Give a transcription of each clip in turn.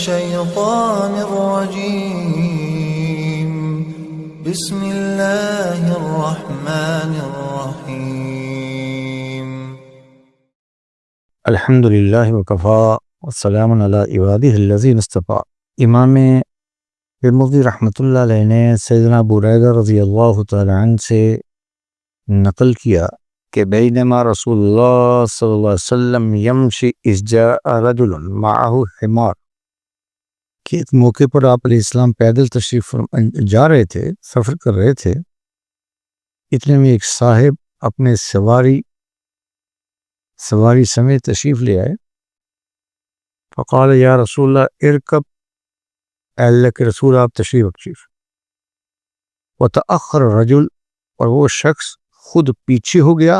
الشيطان الرجيم بسم الله الرحمن الرحيم الحمد للہ وکفا والسلام علی عبادہ الذین اصطفیٰ۔ امام ترمذی رحمۃ اللہ علیہ نے سیدنا ابو ہریرہ رضی اللہ تعالی عنہ سے نقل کیا کہ بینما رسول اللہ صلی اللہ علیہ وسلم یمشی اذ جاء رجل معه حمار، کہ ایک موقع پر آپ علیہ السلام پیدل تشریف جا رہے تھے، سفر کر رہے تھے، اتنے میں ایک صاحب اپنے سواری سمیت تشریف لے آئے۔ فقال یا رسول اللہ ارکب، اے اللہ کے رسول آپ تشریف رکھیے۔ وتأخر الرجل، اور وہ شخص خود پیچھے ہو گیا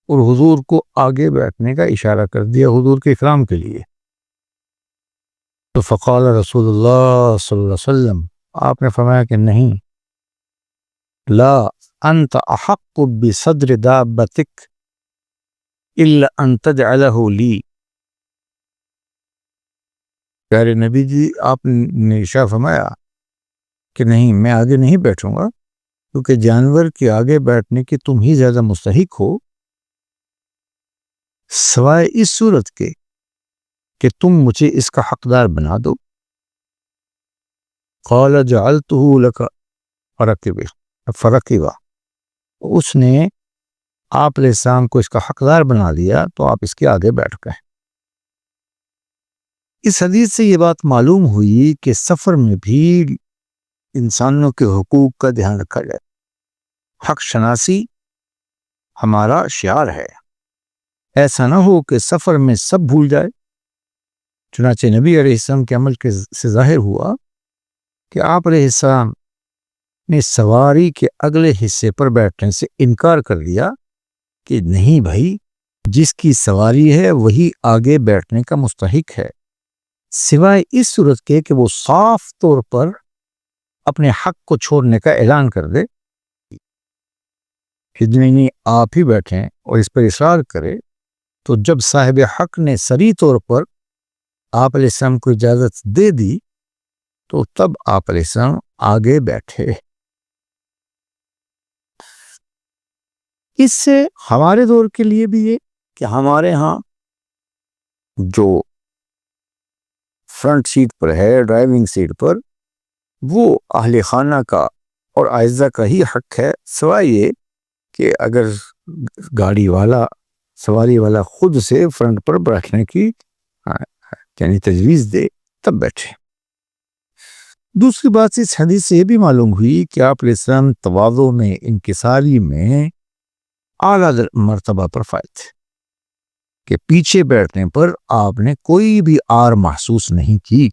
اور حضور کو آگے بیٹھنے کا اشارہ کر دیا حضور کے اکرام کے لیے۔ تو فقال رسول اللہ صلی اللہ علیہ وسلم، آپ نے فرمایا کہ نہیں، لا انت احق بصدر دابتک الا ان تجعلہ لی۔ پیارے نبی جی، آپ نے ارشاد فرمایا کہ نہیں، میں آگے نہیں بیٹھوں گا، کیونکہ جانور کے آگے بیٹھنے کی تم ہی زیادہ مستحق ہو، سوائے اس صورت کے کہ تم مجھے اس کا حقدار بنا دو۔ قال جعلتہ لک فرقبا، اس نے آپ علیہ السلام کو اس کا حقدار بنا دیا تو آپ اس کے آگے بیٹھ گئے۔ اس حدیث سے یہ بات معلوم ہوئی کہ سفر میں بھی انسانوں کے حقوق کا دھیان رکھا جائے۔ حق شناسی ہمارا شعار ہے، ایسا نہ ہو کہ سفر میں سب بھول جائے۔ چنانچہ نبی علیہ السلام کے عمل سے ظاہر ہوا کہ آپ علیہ السلام نے سواری کے اگلے حصے پر بیٹھنے سے انکار کر دیا کہ نہیں بھائی، جس کی سواری ہے وہی آگے بیٹھنے کا مستحق ہے، سوائے اس صورت کے کہ وہ صاف طور پر اپنے حق کو چھوڑنے کا اعلان کر دے، نہیں آپ ہی بیٹھیں اور اس پر اصرار کرے۔ تو جب صاحب حق نے صریح طور پر آپ علیہ السلام کو اجازت دے دی تو تب آپ علیہ السلام آگے بیٹھے۔ اس سے ہمارے دور کے لیے بھی یہ کہ ہمارے ہاں جو فرنٹ سیٹ پر ہے، ڈرائیونگ سیٹ پر، وہ اہل خانہ کا اور اعزہ کا ہی حق ہے، سوائے یہ کہ اگر گاڑی والا، سواری والا خود سے فرنٹ پر بیٹھنے کی یعنی تجویز دے تب بیٹھے۔ دوسری بات اس حدیث سے یہ بھی معلوم ہوئی کہ آپ علیہ السلام تواضع میں، انکساری میں اعلیٰ مرتبہ پر فائز تھے، کہ پیچھے بیٹھنے پر آپ نے کوئی بھی آر محسوس نہیں کی،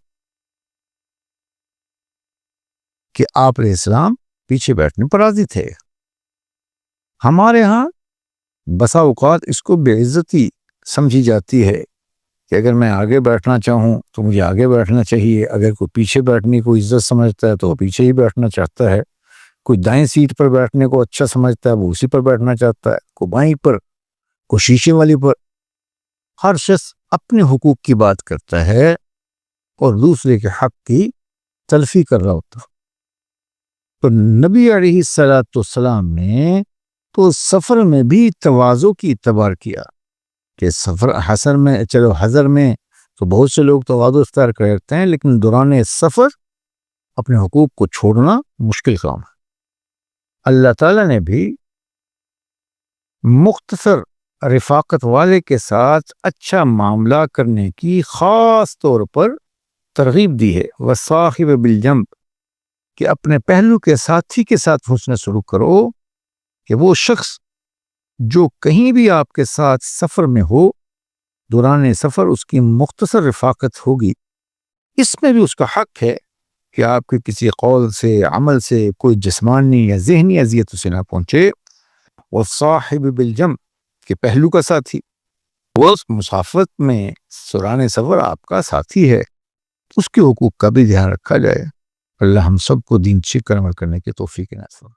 کہ آپ علیہ السلام پیچھے بیٹھنے پر راضی تھے۔ ہمارے ہاں بسا اوقات اس کو بے عزتی سمجھی جاتی ہے کہ اگر میں آگے بیٹھنا چاہوں تو مجھے آگے بیٹھنا چاہیے، اگر کوئی پیچھے بیٹھنے کو عزت سمجھتا ہے تو وہ پیچھے ہی بیٹھنا چاہتا ہے، کوئی دائیں سیٹ پر بیٹھنے کو اچھا سمجھتا ہے وہ اسی پر بیٹھنا چاہتا ہے، کوئی بائیں پر، کوئی شیشے والی پر۔ ہر شخص اپنے حقوق کی بات کرتا ہے اور دوسرے کے حق کی تلفی کر رہا ہوتا۔ تو نبی علیہ السلام نے تو سفر میں بھی تواضع کی اعتبار کیا کہ سفر حضر میں تو بہت سے لوگ تواضع اختیار کرتے ہیں، لیکن دوران سفر اپنے حقوق کو چھوڑنا مشکل کام ہے۔ اللہ تعالیٰ نے بھی مختصر رفاقت والے کے ساتھ اچھا معاملہ کرنے کی خاص طور پر ترغیب دی ہے، وصاحب بالجنب، کہ اپنے پہلو کے ساتھی کے ساتھ حسن سلوک کرو، کہ وہ شخص جو کہیں بھی آپ کے ساتھ سفر میں ہو، دوران سفر اس کی مختصر رفاقت ہوگی، اس میں بھی اس کا حق ہے کہ آپ کے کسی قول سے، عمل سے کوئی جسمانی یا ذہنی اذیت اسے نہ پہنچے۔ والصاحب بالجنب، کہ پہلو کا ساتھی، وہ مسافت میں دوران سفر آپ کا ساتھی ہے، اس کے حقوق کا بھی دھیان رکھا جائے۔ اللہ ہم سب کو دین سیکھ کر عمل کرنے کی توفیق نصیب۔